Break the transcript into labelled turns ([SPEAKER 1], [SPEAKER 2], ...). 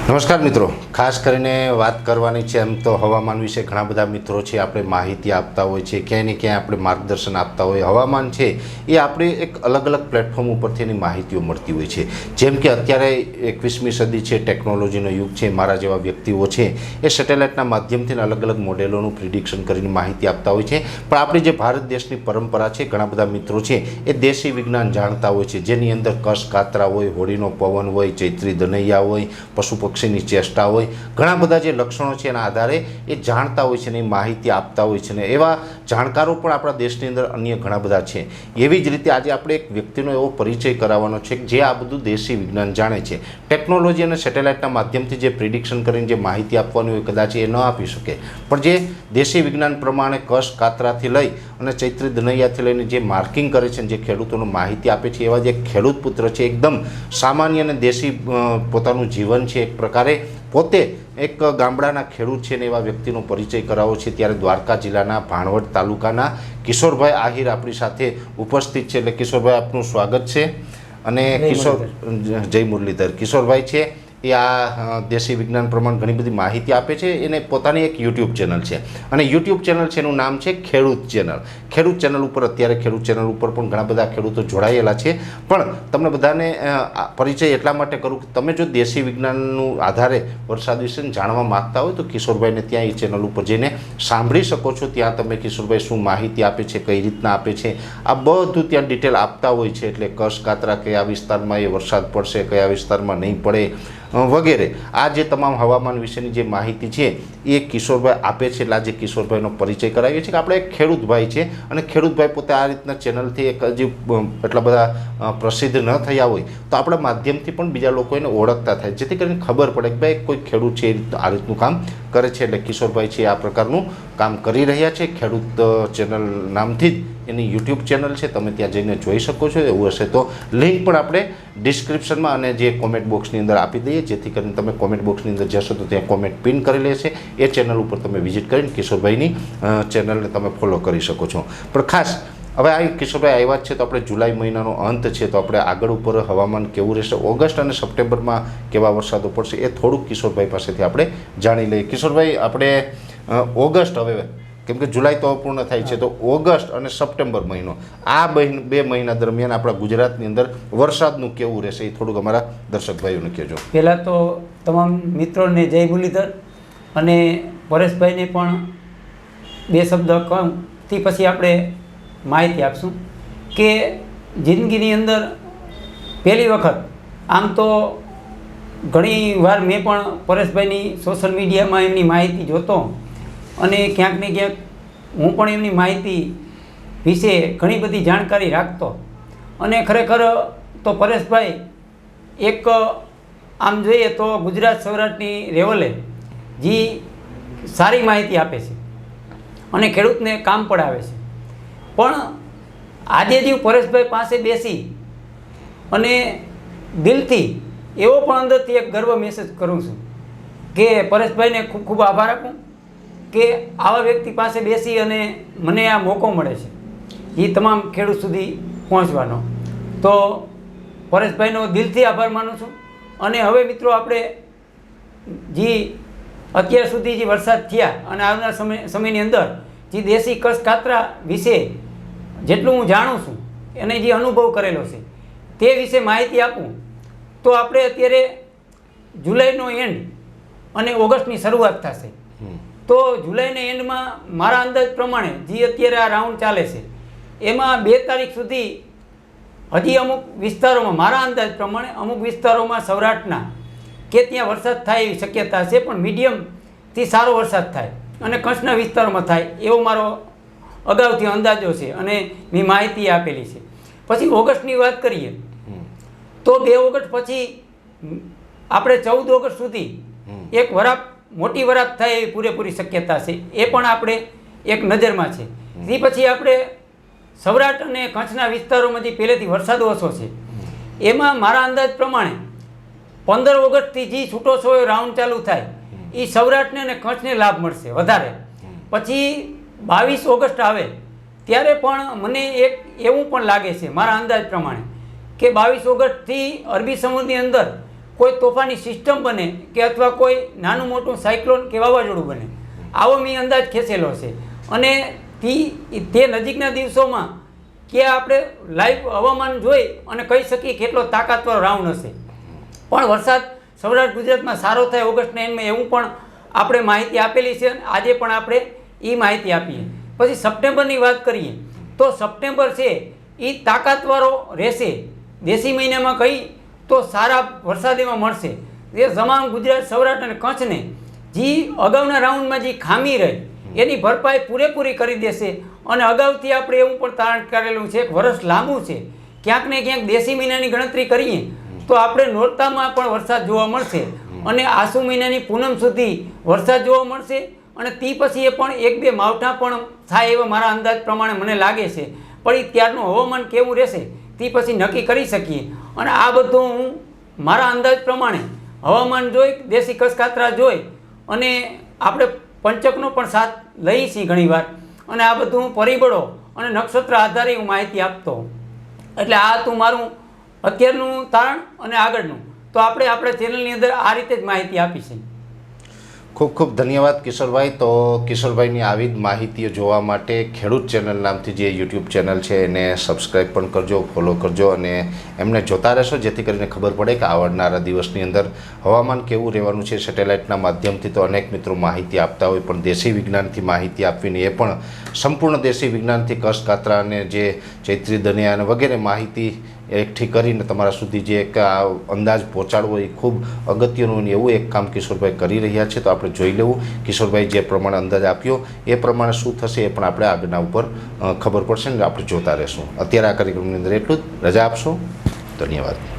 [SPEAKER 1] નમસ્કાર મિત્રો, ખાસ કરીને વાત કરવાની છે એમ તો હવામાન વિશે ઘણા બધા મિત્રો છે આપણે માહિતી આપતા હોય છે, ક્યાંય ને ક્યાંય આપણે માર્ગદર્શન આપતા હોય. હવામાન છે એ આપણે એક અલગ અલગ પ્લેટફોર્મ ઉપરથી એની માહિતીઓ મળતી હોય છે. જેમ કે અત્યારે 21મી સદી છે, ટેકનોલોજીનો યુગ છે. મારા જેવા વ્યક્તિઓ છે એ સેટેલાઇટના માધ્યમથી અલગ અલગ મોડેલોનું પ્રિડિક્શન કરીને માહિતી આપતા હોય છે. પણ આપણી જે ભારત દેશની પરંપરા છે, ઘણા બધા મિત્રો છે એ દેશી વિજ્ઞાન જાણતા હોય છે, જેની અંદર કસ કાતરા હોય, હોળીનો પવન હોય, ચૈત્રી દનૈયા હોય, પશુ પક્ષીની ચેષ્ટા હોય, ઘણા બધા જે લક્ષણો છે એના આધારે એ જાણતા હોય છે ને એ માહિતી આપતા હોય છે. ને એવા જાણકારો પણ આપણા દેશની અંદર અન્ય ઘણા બધા છે. એવી જ રીતે આજે આપણે એક વ્યક્તિનો એવો પરિચય કરાવવાનો છે કે જે આ બધું દેશી વિજ્ઞાન જાણે છે. ટેકનોલોજી અને સેટેલાઇટના માધ્યમથી જે પ્રિડિક્શન કરીને જે માહિતી આપવાની હોય કદાચ એ ન આપી શકે, પણ જે દેશી વિજ્ઞાન પ્રમાણે કસ કાતરાથી લઈ અને ચૈત્રી દનૈયાથી લઈને જે માર્કિંગ કરે છે, જે ખેડૂતોને માહિતી આપે છે, એવા જે ખેડૂત પુત્ર છે, એકદમ સામાન્ય અને દેશી પોતાનું જીવન છે, એક પ્રકારે પોતે એક ગામડાના ખેડૂત છે ને એવા વ્યક્તિનો પરિચય કરાવો છે. ત્યારે દ્વારકા જિલ્લાના ભાણવડ તાલુકાના કિશોરભાઈ આહિર આપણી સાથે ઉપસ્થિત છે. એટલે કિશોરભાઈ, આપનું સ્વાગત છે. અને જય મુરલીધર. કિશોરભાઈ છે એ આ દેશી વિજ્ઞાન પ્રમાણે ઘણી બધી માહિતી આપે છે. એને પોતાની એક યુટ્યુબ ચેનલ છે અને યુટ્યુબ ચેનલ છે એનું નામ છે ખેડૂત ચેનલ. ખેડૂત ચેનલ ઉપર અત્યારે ખેડૂત ચેનલ ઉપર પણ ઘણા બધા ખેડૂતો જોડાયેલા છે. પણ તમને બધાને પરિચય એટલા માટે કરું કે તમે જો દેશી વિજ્ઞાનનું આધારે વરસાદ વિશે જાણવા માગતા હોય તો કિશોરભાઈને ત્યાં એ ચેનલ ઉપર જઈને સાંભળી શકો છો. ત્યાં તમે કિશોરભાઈ શું માહિતી આપે છે, કઈ રીતના આપે છે, આ બધું ત્યાં ડિટેલ આપતા હોય છે. એટલે કસ કાતરા કયા વિસ્તારમાં એ વરસાદ પડશે, કયા વિસ્તારમાં નહીં પડે વગેરે, આ જે તમામ હવામાન વિશેની જે માહિતી છે એ કિશોરભાઈ આપે છે. એટલે આજે કિશોરભાઈનો પરિચય કરાવીએ છીએ કે આપણે એક ખેડૂતભાઈ છે અને ખેડૂતભાઈ પોતે આ રીતના ચેનલથી એક હજી એટલા બધા પ્રસિદ્ધ ન થયા હોય તો આપણા માધ્યમથી પણ બીજા લોકો એને ઓળખતા થાય, જેથી કરીને ખબર પડે કે ભાઈ કોઈ ખેડૂત છે એ આ રીતનું કામ કરે છે. એટલે કિશોરભાઈ છે આ પ્રકારનું કામ કરી રહ્યા છે. ખેડૂત ચેનલ નામથી જ એની યુટ્યુબ ચેનલ છે, તમે ત્યાં જઈને જોઈ શકો છો. એવું હશે તો લિંક પણ આપણે ડિસ્ક્રિપ્શનમાં અને જે કોમેન્ટ બોક્સની અંદર આપી દઈએ, જેથી કરીને તમે કોમેન્ટ બોક્સની અંદર જશો તો ત્યાં કોમેન્ટ પિન કરી લેશે. એ ચેનલ ઉપર તમે વિઝિટ કરીને કિશોરભાઈની ચેનલને તમે ફોલો કરી શકો છો. પણ ખાસ હવે આ કિશોરભાઈ આવ્યા છે તો આપણે જુલાઈ મહિનાનો અંત છે, તો આપણે આગળ ઉપર હવામાન કેવું રહેશે, ઓગસ્ટ અને સપ્ટેમ્બરમાં કેવા વરસાદો પડશે, એ થોડુંક કિશોરભાઈ પાસેથી આપણે જાણી લઈએ. કિશોરભાઈ, આપણે ઓગસ્ટ, હવે કેમ કે જુલાઈ તો પૂર્ણ થાય છે, તો ઓગસ્ટ અને સપ્ટેમ્બર મહિનો, આ બે મહિના દરમિયાન આપણા ગુજરાતની અંદર વરસાદનું કેવું રહેશે એ થોડુંક અમારા દર્શક ભાઈઓને કહેજો.
[SPEAKER 2] પહેલાં તો તમામ મિત્રોને જય મુરલીધર અને પરેશભાઈને પણ બે શબ્દ કહું તે પછી આપણે માહિતી આપશું કે જિંદગીની અંદર પહેલી વખત, આમ તો ઘણી વાર મેં પણ પરેશભાઈની સોશિયલ મીડિયામાં એમની માહિતી જોતો અને ક્યાંક ને ક્યાંક હું પણ એમની માહિતી વિશે ઘણી બધી જાણકારી રાખતો. અને ખરેખર તો પરેશભાઈ એક આમ જોઈએ તો ગુજરાત સૌરાષ્ટ્રની લેવલે જે સારી માહિતી આપે છે અને ખેડૂતને કામ પડાવે છે. પણ આજે જે પરેશભાઈ પાસે બેસી અને દિલથી એવો પણ અંદરથી એક ગર્વ મેસેજ કરું છું કે પરેશભાઈને ખૂબ ખૂબ આભાર આપું કે આવા વ્યક્તિ પાસે બેસી અને મને આ મોકો મળે છે એ તમામ ખેડૂત સુધી પહોંચવાનો. તો પરેશભાઈનો દિલથી આભાર માનું છું. અને હવે મિત્રો આપણે જે અત્યાર સુધી જે વરસાદ થયા અને આવનાર સમયની અંદર જે દેશી કસ કાતરા વિશે જેટલું હું જાણું છું અને જે અનુભવ કરેલો છે તે વિશે માહિતી આપું તો આપણે અત્યારે જુલાઈનો એન્ડ અને ઓગસ્ટની શરૂઆત થશે. તો જુલાઈના એન્ડમાં મારા અંદાજ પ્રમાણે જે અત્યારે આ રાઉન્ડ ચાલે છે એમાં 2 તારીખ સુધી હજી અમુક વિસ્તારોમાં, મારા અંદાજ પ્રમાણે અમુક વિસ્તારોમાં સૌરાષ્ટ્રના કે ત્યાં વરસાદ થાય એવી શક્યતા છે, પણ મીડિયમથી સારો વરસાદ થાય અને કચ્છના વિસ્તારોમાં થાય એવો મારો અગાઉથી અંદાજો છે અને મેં માહિતી આપેલી છે. પછી ઓગસ્ટની વાત કરીએ તો 2 ઓગસ્ટ પછી આપણે 14 ઓગસ્ટ સુધી એક મોટી વરાપ થાય એવી પૂરેપૂરી શક્યતા છે, એ પણ આપણે એક નજરમાં છે. એ પછી આપણે સૌરાષ્ટ્ર અને કચ્છના વિસ્તારોમાં જે પહેલેથી વરસાદ ઓછો છે એમાં મારા અંદાજ પ્રમાણે 15 ઓગસ્ટથી જે છૂટો છોયો રાઉન્ડ ચાલુ થાય એ સૌરાષ્ટ્રને અને કચ્છને લાભ મળશે વધારે. પછી 22 ઓગસ્ટ આવે ત્યારે પણ મને એક એવું પણ લાગે છે મારા અંદાજ પ્રમાણે કે 22 ઓગસ્ટથી અરબી સમુદ્રની અંદર કોઈ તોફાની સિસ્ટમ બને કે અથવા કોઈ નાનું મોટું સાયક્લોન કે વાવાઝોડું બને, આવો મેં અંદાજ ખેંચેલો છે. અને તે નજીકના દિવસોમાં કે આપણે લાઈવ હવામાન જોઈ અને કહી શકીએ કેટલો તાકાતવાળો રાઉન્ડ હશે. પણ વરસાદ સૌરાષ્ટ્ર ગુજરાતમાં સારો થાય ઓગસ્ટના એન્ડમાં એવું પણ આપણે માહિતી આપેલી છે અને આજે પણ આપણે એ માહિતી આપીએ. પછી સપ્ટેમ્બરની વાત કરીએ તો સપ્ટેમ્બર છે એ તાકાતવાળો રહેશે. દેશી મહિનામાં કહી તો સારા વરસાદ એમાં મળશે. એ તમામ ગુજરાત, સૌરાષ્ટ્ર અને કચ્છને જે અગાઉના રાઉન્ડમાં જે ખામી રહી એની ભરપાઈ પૂરેપૂરી કરી દેશે. અને અગાઉથી આપણે એવું પણ તારણ કરેલું છે કે વર્ષ લાંબુ છે, ક્યાંક ને ક્યાંક દેશી મહિનાની ગણતરી કરીએ તો આપણે નોરતામાં પણ વરસાદ જોવા મળશે અને આસુ મહિનાની પૂનમ સુધી વરસાદ જોવા મળશે. અને તે પછી એ પણ 1-2 માવઠા પણ થાય એવા મારા અંદાજ પ્રમાણે મને લાગે છે. પણ એ ત્યારનું હવામાન કેવું રહેશે તે પછી નક્કી કરી શકીએ. અને આ બધું હું મારા અંદાજ પ્રમાણે હવામાન જોઈ, દેશી કસકાતરા જોઈ અને આપણે પંચકનો પણ સાથ લઈએ છીએ ઘણીવાર. અને આ બધું પરિબળો અને નક્ષત્ર આધારે હું માહિતી આપતો. એટલે આ હતું મારું અત્યારનું તારણ અને આગળનું. તો આપણે આપણા ચેનલની અંદર આ રીતે જ માહિતી આપી છે.
[SPEAKER 1] ખૂબ ખૂબ ધન્યવાદ કિશોરભાઈ. તો કિશોરભાઈની આવી જ માહિતીઓ જોવા માટે ખેડૂત ચેનલ નામથી જે યુટ્યુબ ચેનલ છે એને સબસ્ક્રાઈબ પણ કરજો, ફોલો કરજો અને એમને જોતા રહેશો, જેથી કરીને ખબર પડે કે આવનારા દિવસની અંદર હવામાન કેવું રહેવાનું છે. સેટેલાઇટના માધ્યમથી તો અનેક મિત્રો માહિતી આપતા હોય, પણ દેશી વિજ્ઞાનથી માહિતી આપવીને એ પણ સંપૂર્ણ દેશી વિજ્ઞાનથી કસ કાતરા અને જે ચૈત્રી દનિયા અને વગેરે માહિતી એકઠી કરીને તમારા સુધી જે એક અંદાજ પહોંચાડવો એ ખૂબ અગત્યનું અને એવું એક કામ કિશોરભાઈ કરી રહ્યા છે. તો આપણે જોઈ લેવું કિશોરભાઈ જે પ્રમાણે અંદાજ આપ્યો એ પ્રમાણે શું થશે એ પણ આપણે આગળના ઉપર ખબર પડશે ને આપણે જોતા રહેશું. અત્યારે આ કાર્યક્રમની અંદર એટલું જ. રજા આપશો. ધન્યવાદ.